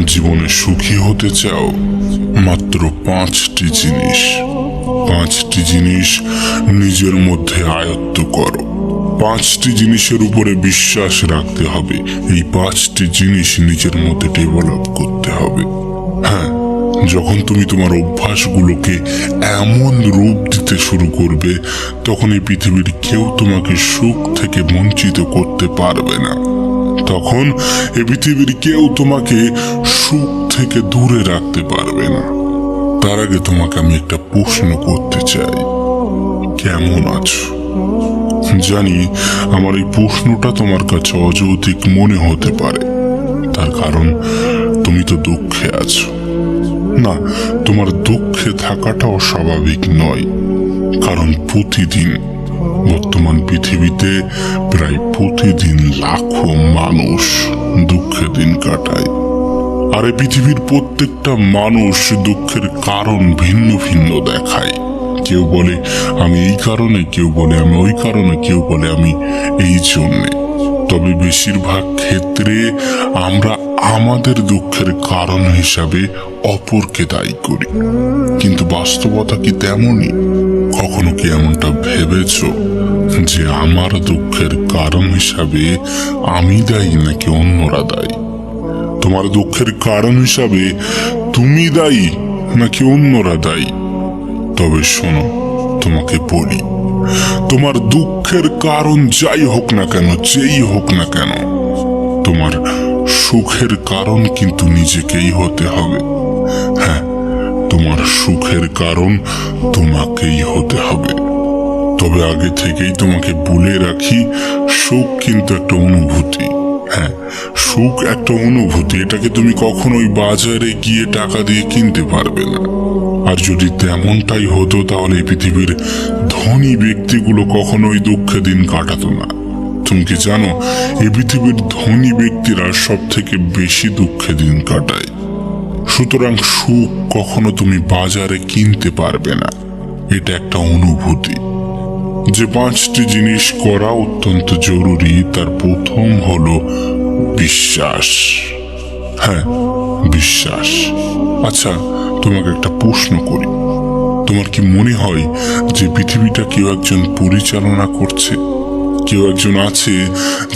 জীবনে সুখী হতে চাও? মাত্র 5টি জিনিস। 5টি জিনিস নিজের মধ্যে আয়ত্ত করো। 5টি জিনিসের উপরে বিশ্বাস রাখতে হবে। এই 5টি জিনিস নিজের মধ্যে ডেভেলপ করতে হবে। হ্যাঁ, যখন তুমি তোমার অভ্যাসগুলোকে এমন রূপ দিতে শুরু করবে, তখন এই পৃথিবীর কেউ তোমাকে সুখ থেকে বঞ্চিত করতে পারবে না। তখন এই পৃথিবীর কেউ তোমাকে সুখ থেকে দূরে রাখতে পারবে না। তার আগে তোমাকে আমি একটা প্রশ্ন করতে চাই, কেমন আছো? জানি আমার এই প্রশ্নটা তোমার কাছে অযৌক্তিক মনে হতে পারে, তার কারণ তুমি তো দুঃখে আছো। না, তোমার দুঃখে থাকাটা অস্বাভাবিক নয়, কারণ প্রতিদিন বর্তমান পৃথিবীতে প্রায় প্রতিদিন লাখো মানুষ দুঃখে দিন কাটায়। আর এই পৃথিবীর প্রত্যেকটা মানুষ দুঃখের কারণ ভিন্ন ভিন্ন দেখায়। কেউ বলে আমি এই কারণে, কেউ বলে আমি ওই কারণে, কেউ বলে আমি এই জন্যে। তবে বেশিরভাগ ক্ষেত্রে আমরা আমাদের দুঃখের কারণ হিসাবে অপরকে দায়ী করি। কিন্তু বাস্তবতা কি তেমনই? কখনো কি এমনটা ভেবেছ যে আমার দুঃখের কারণ হিসাবে আমি দায়ী নাকি অন্যরা দায়ী? তোমার দুঃখের কারণ হিসাবে তুমি দায়ী নাকি অন্যরা দায়ী? তবে শোনো, তোমাকে বলি, তোমার দুঃখের কারণ যাই হোক না কেন, যেই হোক না কেন, তোমার সুখের কারণ কিন্তু নিজেকেই হতে হবে। হ্যাঁ, তোমার সুখের কারণ তোমাকেই হতে হবে। তবে আগে থেকেই তোমাকে বলে রাখি, সুখ কিন্তু একটা অনুভূতি। হ্যাঁ, সুখ একটা অনুভূতি। এটাকে তুমি কখনোই বাজারে গিয়ে টাকা দিয়ে কিনতে পারবে না। আর যদি তেমনটাই হতো, তাহলে এই পৃথিবীর ধনী ব্যক্তিগুলো কখনোই দুঃখে দিন কাটাতো না। তুমি কি জানো, এই পৃথিবীর ধনী ব্যক্তিরা সব থেকে বেশি দুঃখে দিন কাটায়। সুতরাং সুখ কখনো তুমি বাজারে কিনতে পারবে না। এটা একটা অনুভূতি। যে 5টি জিনিস করা অত্যন্ত জরুরি, তার প্রথম হলো বিশ্বাস। হ্যাঁ, বিশ্বাস। আচ্ছা, তোমাকে একটা প্রশ্ন করি, তোমার কি মনে হয় যে পৃথিবীটা কেউ একজন পরিচালনা করছে? কেউ একজন আছে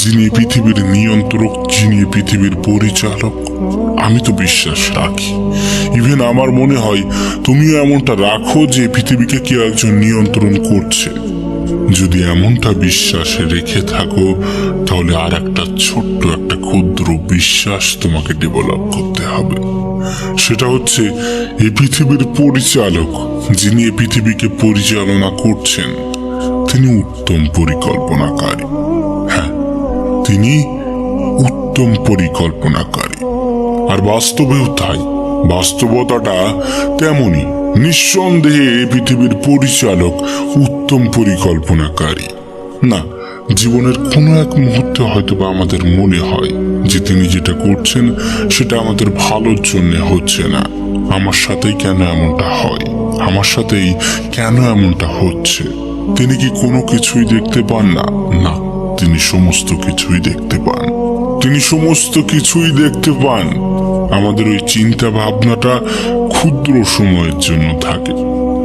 যিনি পৃথিবীর নিয়ন্ত্রক, যিনি পৃথিবীর পরিচালক? আমি তো বিশ্বাস রাখি, ইভেন আমার মনে হয় তুমিও এমনটা রাখো যে পৃথিবীকে কেউ একজন নিয়ন্ত্রণ করছে। যদি এমনটা বিশ্বাস রেখে থাকো, তাহলে আর একটা ছোট্ট একটা ক্ষুদ্র বিশ্বাস তোমাকে ডেভেলপ করতে হবে। সেটা হচ্ছে, এই পৃথিবীর পরিচালক, যিনি এই পৃথিবীকে পরিচালনা করছেন, তিনি উত্তম পরিকল্পনাকারী। হ্যাঁ, তিনি উত্তম পরিকল্পনাকারী। আর বাস্তবেও তাই। বাস্তবতাটা তেমনই। নিঃসন্দেহে পৃথিবীর পরিচালক উত্তম পরিকল্পনাকারী। না, জীবনের কোনো এক মুহূর্তে হয়তো বা আমাদের মনে হয় যে তিনি যেটা করছেন সেটা আমাদের ভালোর জন্য হচ্ছে না। আমার সাথেই কেন এমনটা হয়? আমার সাথেই কেন এমনটা হচ্ছে? তিনি কি কোনো কিছুই দেখতে পান না? না, তিনি সমস্ত কিছুই দেখতে পান। তিনি সমস্ত কিছুই দেখতে পান। আমাদের ওই চিন্তা ভাবনাটা ক্ষুদ্র সময়ের জন্য থাকে,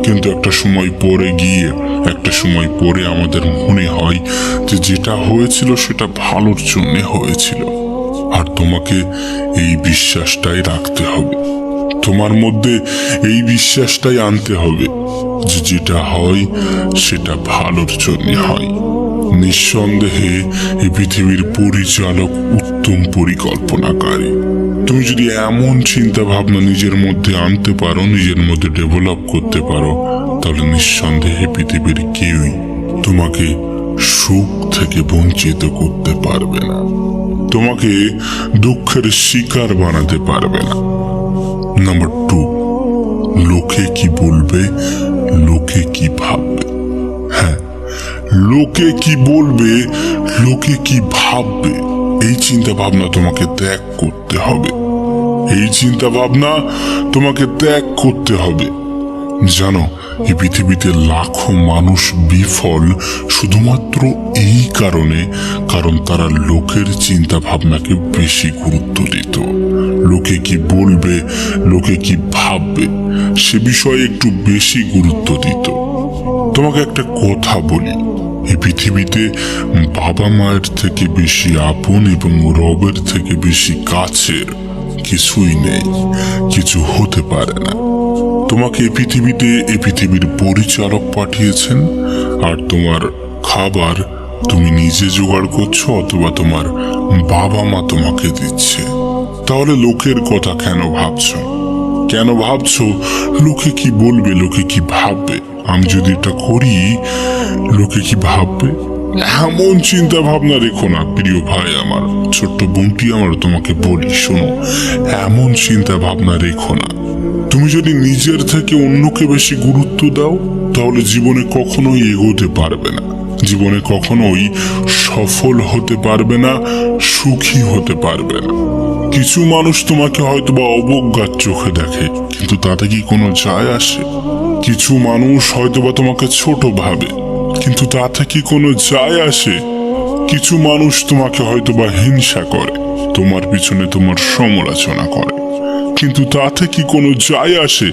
কিন্তু একটা সময় পরে গিয়ে, একটা সময় পরে আমাদের মনে হয় যে যেটা হয়েছিল সেটা ভালোর জন্য হয়েছিল। আর তোমাকে এই বিশ্বাসটাই রাখতে হবে। তোমার মধ্যে এই বিশ্বাসটাই আনতে হবে যে যেটা হয় সেটা ভালোর জন্য হয়। নিঃসন্দেহে এই পৃথিবীর পরিচালক উত্তম পরিকল্পনাকারী। তুমি যদি এমন চিন্তা ভাবনা নিজের মধ্যে আনতে পারো, নিজের মধ্যে ডেভেলপ করতে পারো, তাহলে নিঃসন্দেহে পৃথিবীর কেউই তোমাকে সুখ থেকে বঞ্চিত করতে পারবে না, তোমাকে দুঃখের শিকার বানাতে পারবে না। নাম্বার 2, লোকে কি বলবে, লোকে কি ভাববে। হ্যাঁ, লোকে কি বলবে, লোকে কি ভাববে, এই চিন্তা ভাবনা তোমাকে ত্যাগ করতে হবে। এই চিন্তা ভাবনা তোমাকে ত্যাগ করতে হবে। জানো, এই পৃথিবীতে লাখো মানুষ বিফল শুধুমাত্র এই কারণে, কারণ তারা লোকের চিন্তা ভাবনাকে বেশি গুরুত্ব দিত। লোকে কি বলবে, লোকে কি ভাববে সে বিষয়ে একটু বেশি গুরুত্ব দিত। তোমাকে একটা কথা বলি, এই পৃথিবীতে বাবা মায়ের থেকে বেশি আপন এবং রবের থেকে বেশি কাছের কিছুই নেই, কিছু হতে পারে না। তোমাকে এই পৃথিবীতে এই পৃথিবীর পরিচালক পাঠিয়েছেন, আর তোমার খাবার তুমি নিজে জোগাড় করছো অথবা তোমার বাবা মা তোমাকে দিচ্ছে। তাহলে লোকের কথা কেন ভাবছো? কেন ভাবছো লোকে কি বলবে, লোকে কি ভাববে? আমি যদি এটা করি লোকে কি ভাববে? এমন চিন্তা ভাবনা রেখো না প্রিয় ভাই আমার, ছোট্ট বোনটি আমার, তোমাকে বলি শোনো, এমন চিন্তা ভাবনা রেখো না। তুমি যদি নিজের থেকে অন্যকে বেশি গুরুত্ব দাও তাহলে জীবনে কখনোই এগোতে পারবে না, জীবনে কখনোই সফল হতে পারবে না, সুখী হতে পারবে না। কিছু মানুষ তোমাকে হয়তো বা অবজ্ঞার চোখে দেখে, কিন্তু তাতে কি কোনো যায় আসে? কিছু মানুষ হয়তো বা তোমাকে ছোট ভাবে, কিন্তু তাতে কি কোনো যায় আসে? কিছু মানুষ তোমাকে হয়তো বা হিংসা করে, তোমার পিছনে তোমার সমালোচনা করে, কিন্তু তাতে কি কোনো যায় আসে?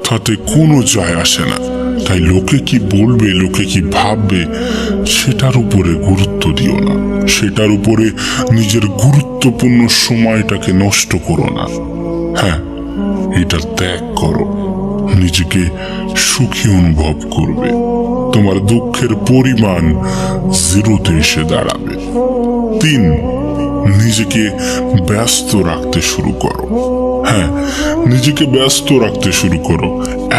তাতে কোনো যায় আসে না। তাই লোকে কি বলবে, লোকে কি ভাববে সেটার উপরে গুরুত্ব দিও না, সেটার উপরে নিজের গুরুত্বপূর্ণ সময়টাকে নষ্ট করো না। হ্যাঁ, এটা ত্যাগ করো, নিজেকে সুখী অনুভব করবে, তোমার দুঃখের পরিমাণ জিরোতে এসে দাঁড়াবে। 3, নিজেকে ব্যস্ত রাখতে শুরু করো। হ্যাঁ, নিজেকে ব্যস্ত রাখতে শুরু করো,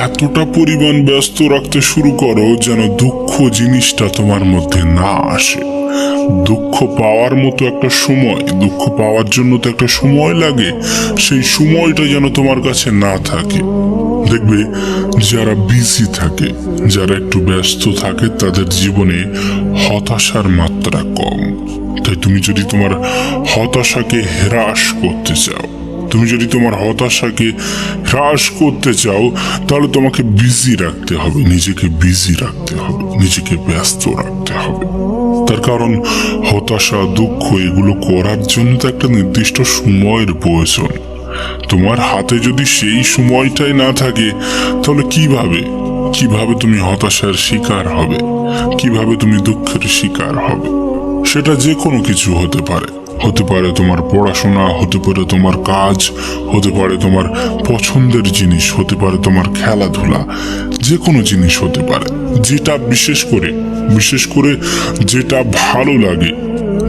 এতটা পরিমাণ ব্যস্ত রাখতে শুরু করো যেন দুঃখ জিনিসটা তোমার মধ্যে না আসে। দুঃখ পাওয়ার মতো একটা সময়, দুঃখ পাওয়ার জন্য তো একটা সময় লাগে, সেই সময়টা যেন তোমার কাছে না থাকে। দেখবে যারা বিজি থাকে, যারা একটু ব্যস্ত থাকে, তাদের জীবনে হতাশার মাত্রা কম। তাই তুমি যদি তোমার হতাশাকে হ্রাস করতে চাও, তুমি যদি তোমার হতাশাকে হ্রাস করতে চাও, তাহলে তোমাকে বিজি রাখতে হবে, নিজেকে বিজি রাখতে হবে, নিজেকে ব্যস্ত রাখতে হবে। তার কারণ হতাশা, দুঃখ এগুলো করার জন্য তো একটা নির্দিষ্ট সময়ের প্রয়োজন। তোমার হাতে যদি সেই সময়টাই না থাকে তাহলে কিভাবে তুমি হতাশার শিকার হবে, কিভাবে তুমি দুঃখের শিকার হবে? সেটা যে কোনো কিছু হতে পারে, হতে পারে তোমার পড়াশোনা, হতে পারে তোমার কাজ, হতে পারে তোমার পছন্দের জিনিস, হতে পারে তোমার খেলাধুলা, যে কোনো জিনিস হতে পারে। যেটা বিশেষ করে যেটা ভালো লাগে,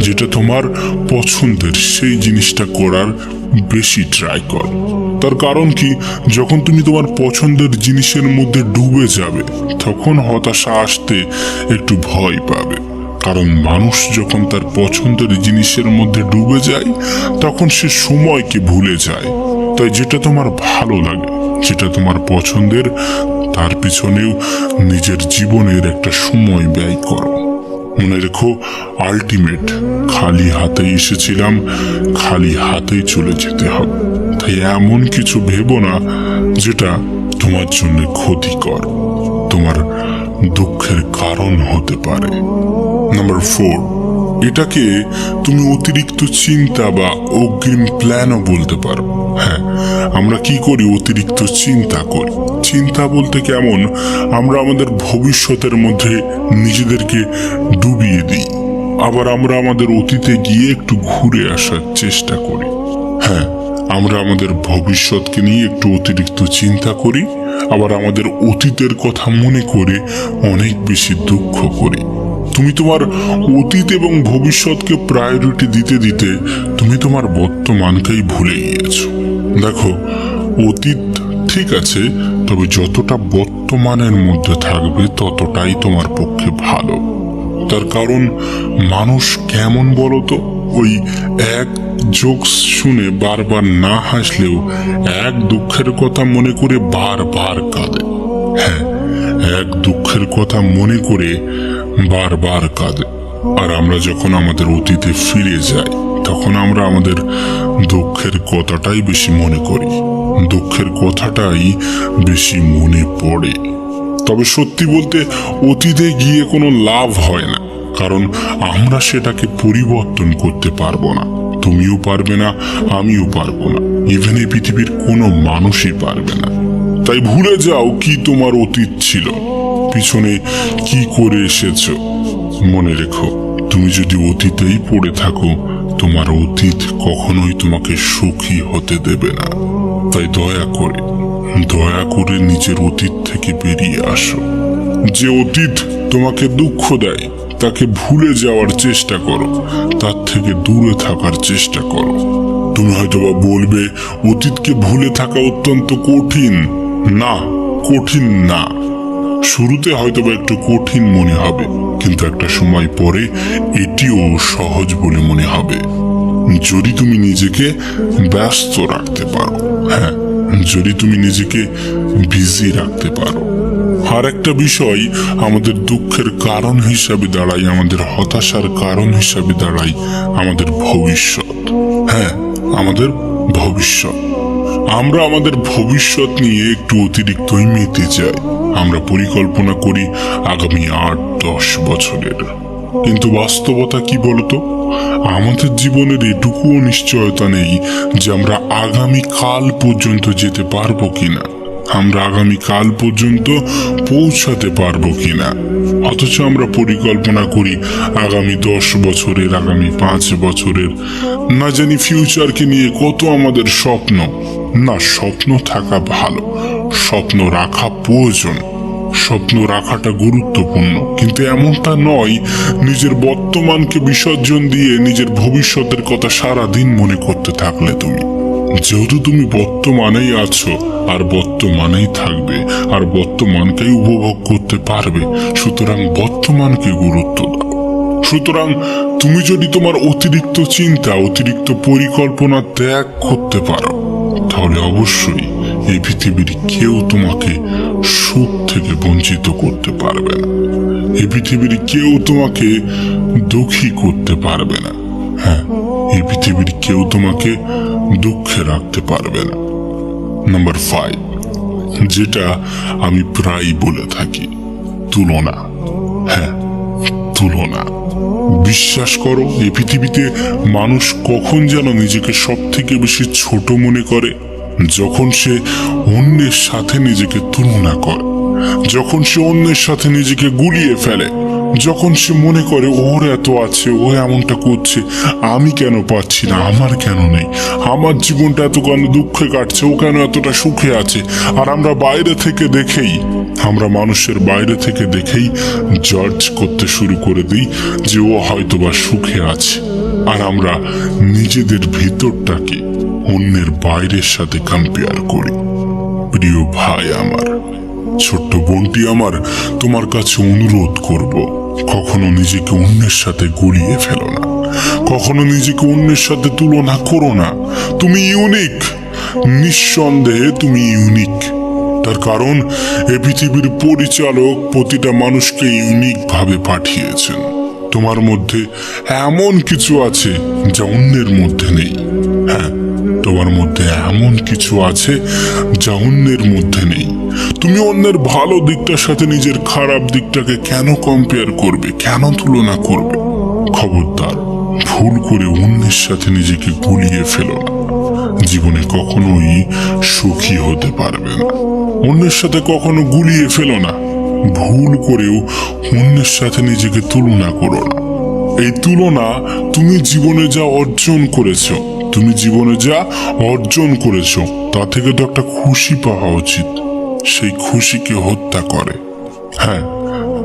যেটা তোমার পছন্দের, সেই জিনিসটা করার বেশি ট্রাই কর। তার কারণ কি, যখন তুমি তোমার পছন্দের জিনিসের মধ্যে ডুবে যাবে তখন হতাশা আসতে একটু ভয় পাবে। কারণ মানুষ যখন তার পছন্দের জিনিসের মধ্যে ডুবে যায় তখন সে সময়কে ভুলে যায়। তাই যেটা তোমার ভালো লাগে, যেটা তোমার পছন্দের, তার পিছনেও নিজের জীবনের একটা সময় ব্যয় করো। মনে রেখো, আলটিমেট খালি হাতেই এসেছিলাম, খালি হাতেই চলে যেতে হবে। তাই এমন কিছু ভেবো না যেটা তোমার জন্য ক্ষতিকর, তোমার দুঃখের কারণ হতে পারে। নাম্বার 4, এটাকে তুমি অতিরিক্ত চিন্তা বা অগ্রিম প্ল্যানও বলতে পারো। হ্যাঁ, আমরা কি করি? অতিরিক্ত চিন্তা করি। চিন্তা বলতে কেমন, আমরা আমাদের ভবিষ্যতের মধ্যে নিজেদেরকে ডুবিয়ে দিই, আবার আমরা আমাদের অতীতে গিয়ে একটু ঘুরে আসার চেষ্টা করি। হ্যাঁ, আমরা আমাদের ভবিষ্যৎকে নিয়ে একটু অতিরিক্ত চিন্তা করি, আবার আমাদের অতীতের কথা মনে করে অনেক বেশি দুঃখ করি। তুমি তোমার অতীত এবং ভবিষ্যৎকে প্রায়োরিটি দিতে দিতে তুমি তোমার বর্তমানকেই ভুলে গিয়েছো। দেখো, অতীত ঠিক আছে, তবে যতটা বর্তমানের মধ্যে থাকবে ততটাই তোমার পক্ষে ভালো। তার কারণ মানুষ কেমন বলো তো, ওই এক জোকস শুনে বারবার না হাসলেও এক দুঃখের কথা মনে করে বারবার কাঁদে। হ্যাঁ, এক দুঃখের কথা মনে করে বারবার কাঁদে। আর আমরা যখন আমাদের অতীতে ফিরে যাই তখন আমরা আমাদের দুঃখের কথাটাই বেশি মনে করি, দুঃখের কথাটাই বেশি মনে পড়ে। তবে সত্যি বলতে অতীতে গিয়ে কোনো লাভ হয় না, কারণ আমরা সেটাকে পরিবর্তন করতে পারবো না। তুমিও পারবে না, আমিও পারবো না, ইভেন এই পৃথিবীর কোনো মানুষই পারবে না। তাই ভুলে যাও কি তোমার অতীত ছিল, পিছনে কি করে এসেছো। মনে রেখো, তুমি যদি অতীতেই পড়ে থাকো, তোমার অতীত কখনোই তোমাকে সুখী হতে দেবে না। তাই দয়া করে নিজের অতীত থেকে বেরিয়ে আসো। যে অতীত তোমাকে দুঃখ দেয় তাকে ভুলে যাওয়ার চেষ্টা করো, তার থেকে দূরে থাকার চেষ্টা করো। তুমি হয়তোবা বলবে অতীতকে ভুলে থাকা অত্যন্ত কঠিন। না, কঠিন না। শুরুতে হয়তোবা একটু কঠিন মনে হবে, কিন্তু একটা সময় পরে এটিও সহজ বলে মনে হবে, যদি তুমি নিজেকে ব্যস্ত রাখতে পারো। হ্যাঁ, যদি তুমি নিজেকে বিজি রাখতে পারো। আর একটা বিষয় আমাদের দুঃখের কারণ হিসাবে দাঁড়ায়, আমাদের হতাশার কারণ হিসাবে দাঁড়ায় আমাদের ভবিষ্যৎ। হ্যাঁ, আমাদের ভবিষ্যৎ। আমরা আমাদের ভবিষ্যৎ নিয়ে একটু অতিরিক্তই মেতে যাই। আমরা পরিকল্পনা করি আগামী 8-10 বছরের, কিন্তু বাস্তবতা কি বলতো? আমাদের জীবনের এটুকুও নিশ্চয়তা নেই যে আমরা আগামী কাল পর্যন্ত যেতে পারবো কিনা, আমরা আগামী কাল পর্যন্ত পৌঁছাতে পারবো কিনা। অথচ আমরা পরিকল্পনা করি আগামী 10 বছরের, আগামী 5 বছরের, না জানি ফিউচারকে নিয়ে কত আমাদের স্বপ্ন। না, স্বপ্ন থাকা ভালো, স্বপ্ন রাখা প্রয়োজন, স্বপ্ন রাখাটা গুরুত্বপূর্ণ, কিন্তু এমনটা নয় নিজের বর্তমানকে বিসর্জন দিয়ে নিজের ভবিষ্যতের কথা সারাদিন মনে করতে থাকলে তুমি। যেহেতু তুমি বর্তমানেই আছো আর বর্তমানেই থাকবে আর বর্তমানকেই উপভোগ করতে পারবে, সুতরাং বর্তমানকে গুরুত্ব দাও। সুতরাং তুমি যদি তোমার অতিরিক্ত চিন্তা, অতিরিক্ত পরিকল্পনা ত্যাগ করতে পারো, তাহলে অবশ্যই এই পৃথিবীর কেউ তোমাকে সুখ থেকে বঞ্চিত করতে পারবে না। এই পৃথিবীর কেউ তোমাকে দুঃখী করতে পারবে না। হ্যাঁ, এই পৃথিবীর কেউ তোমাকে দুঃখে রাখতে পারবে না। নাম্বার 5, যেটা আমি প্রায় বলে থাকি, তুলনা। হ্যাঁ, তুলনা। বিশ্বাস করো, এই পৃথিবীতে মানুষ কখন যেন নিজেকে সব থেকে বেশি ছোট মনে করে, যখন সে অন্যের সাথে নিজেকে তুলনা করে, যখন সে অন্যের সাথে নিজেকে গুলিয়ে ফেলে, যখন সে মনে করে ওর এত আছে, ও এমনটা করছে, আমি কেন পাচ্ছি না, আমার কেন নেই, আমার জীবনটা এত কেন দুঃখে কাটছে, ও কেন এতটা সুখে আছে। আর আমরা বাইরে থেকে দেখেই, আমরা মানুষের বাইরে থেকে দেখেই জাজ করতে শুরু করে দিই যে ও হয়তোবা সুখে আছে, আর আমরা নিজেদের ভিতরটাকে অন্যের বাইরের সাথে কম্পেয়ার করি। প্রিয় ভাই আমার, ছোট্ট বোনটি আমার, তোমার কাছে অনুরোধ করব, কখনো নিজেকে অন্যের সাথে গড়িয়ে ফেলো না, কখনো নিজেকে অন্যের সাথে তুলনা করো না। তুমি ইউনিক, নিঃসন্দেহে তুমি ইউনিক। তার কারণ এ পৃথিবীর পরিচালক প্রতিটা মানুষকে ইউনিক ভাবে পাঠিয়েছেন। তোমার মধ্যে এমন কিছু আছে যা অন্যের মধ্যে নেই। হ্যাঁ, তোমার মধ্যে এমন কিছু আছে যা অন্যের মধ্যে নেই। তুমি অন্যের ভালো দিকটার সাথে নিজের খারাপ দিকটাকে কেন কম্পেয়ার করবে, কেন তুলনা করবে? খবরদার, ভুল করে অন্যের সাথে নিজেকে গুলিয়ে ফেলো না। জীবনে কখনোই সুখী হতে পারবে না। অন্যের সাথে কখনো গুলিয়ে ফেলো না। ভুল করেও অন্যের সাথে নিজেকে তুলনা করো না। এই তুলনা তুমি জীবনে যা অর্জন করেছো, তুমি জীবনে যা অর্জন করেছো তা থেকে তো একটা খুশি পাওয়া উচিত। সেই খুশিকে হত্যা করে, হ্যাঁ,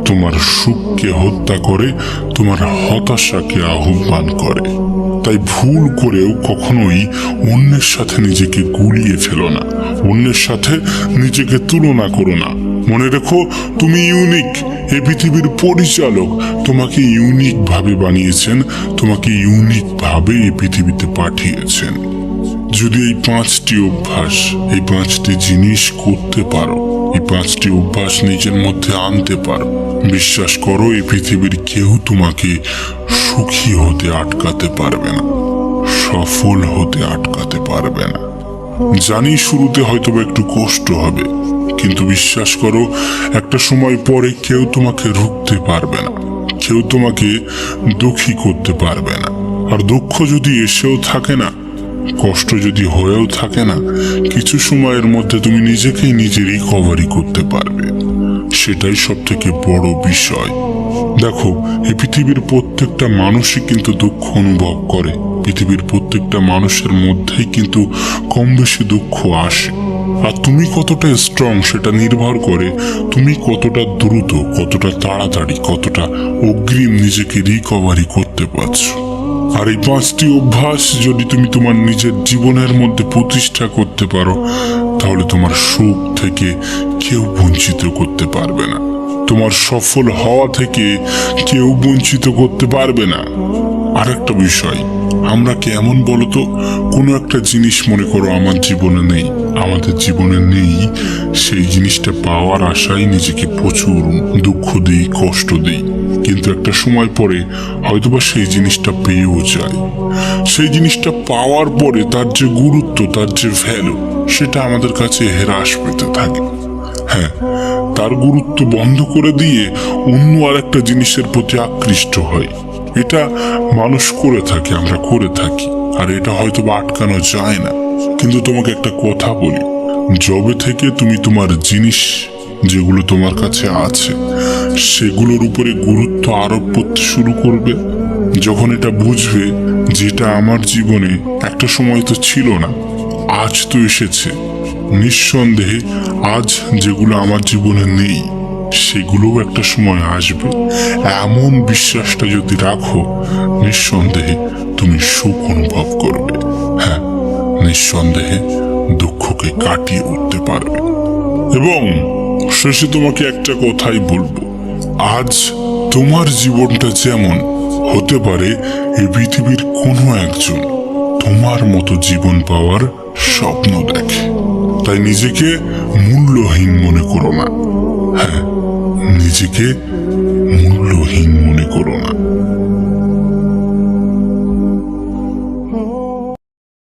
তোমার সুখকে হত্যা করে, তোমার হতাশাকে আহ্বান করে। তাই ভুল করেও কখনোই অন্যের সাথে নিজেকে গুলিয়ে ফেলো না, অন্যের সাথে নিজেকে তুলনা করো না। মনে রেখো, তুমি ইউনিক। এই পৃথিবীর পরিচালক তোমাকে ইউনিক ভাবে বানিয়েছেন, তোমাকে ইউনিক ভাবে এই পৃথিবীতে পাঠিয়েছেন। যদি এই 5টি অভ্যাস, এই 5টি জিনিস করতে পারো, এই 5টি অভ্যাস নিজের মধ্যে আনতে পারো, বিশ্বাস করো, এই পৃথিবীর কেউ তোমাকে সুখী হতে আটকাতে পারবে না, সফল হতে আটকাতে পারবে না। জানি শুরুতে হয়তো একটু কষ্ট হবে, কিন্তু বিশ্বাস করো, একটা সময় পরে কেউ তোমাকে রুখতে পারবে না, কেউ তোমাকে দুঃখী করতে পারবে না। আর দুঃখ যদি এসেও থাকে না, কষ্ট যদি হয়েও থাকে না, কিছু সময়ের মধ্যে তুমি নিজেকেই নিজে রিকভারি করতে পারবে। সেটাই সব থেকে বড় বিষয়। দেখো, এই পৃথিবীর প্রত্যেকটা মানুষই কিন্তু দুঃখ অনুভব করে। পৃথিবীর প্রত্যেকটা মানুষের মধ্যেই কিন্তু কম বেশি দুঃখ আসে। আর তুমি কতটা স্ট্রং সেটা নির্ভর করে তুমি কতটা দ্রুত, কতটা তাড়াতাড়ি, কতটা অগ্রিম নিজেকে রিকভারি করতে পারছো। আর এই 5টি অভ্যাস যদি তুমি তোমার নিজের জীবনের মধ্যে প্রতিষ্ঠা করতে পারো, তাহলে তোমার সুখ থেকে কেউ বঞ্চিত করতে পারবে না, তোমার সফল হওয়া থেকে কেউ বঞ্চিত করতে পারবে না। আর একটা বিষয়, আমরা কেমন বলতো, কোনো একটা জিনিস মনে করো আমার জীবনে নেই, আমাদের জীবনে নেই, সেই জিনিসটা পাওয়ার আশায় নিজেকে প্রচুর দুঃখ দিই, কষ্ট দিই। কিন্তু একটা সময় পরে হয়তোবা সেই জিনিসটা পেয়েও যায়। সেই জিনিসটা পাওয়ার পরে তার যে গুরুত্ব, তার যে ভ্যালু, সেটা আমাদের কাছে হ্রাস পেতে থাকে। হ্যাঁ, তার গুরুত্ব বন্ধ করে দিয়ে অন্য আর একটা জিনিসের প্রতি আকৃষ্ট হয়। এটা মানুষ করে থাকে, আমরা করে থাকি, আর এটা হয়তো আটকানো যায় না। কিন্তু তোমাকে একটা কথা বলি, যবে থেকে তুমি তোমার জিনিস যেগুলো তোমার কাছে আছে সেগুলোর উপরে গুরুত্ব আরোপ করতে শুরু করবে, যখন এটা বুঝবে যেটা আমার জীবনে একটা সময় তো ছিল না, আজ তো এসেছে, নিঃসন্দেহে আজ যেগুলো আমার জীবনে নেই সেগুলোও একটা সময় আসবে, এমন বিশ্বাসটা যদি রাখো, নিঃসন্দেহে তুমি সুখ অনুভব করবে। হ্যাঁ, নিঃসন্দেহে দুঃখকে কাটিয়ে উঠতে পারবে। এবং শেষে তোমাকে একটা কথাই বলবো, আজ তোমার জীবনটা যেমন, হতে পারে এই পৃথিবীর কোনো একজন তোমার মতো জীবন পাওয়ার স্বপ্ন দেখে। তাই নিজেকে মূল্যহীন মনে করো না। হ্যাঁ, নিজেকে মূল্যহীন মনে করো না।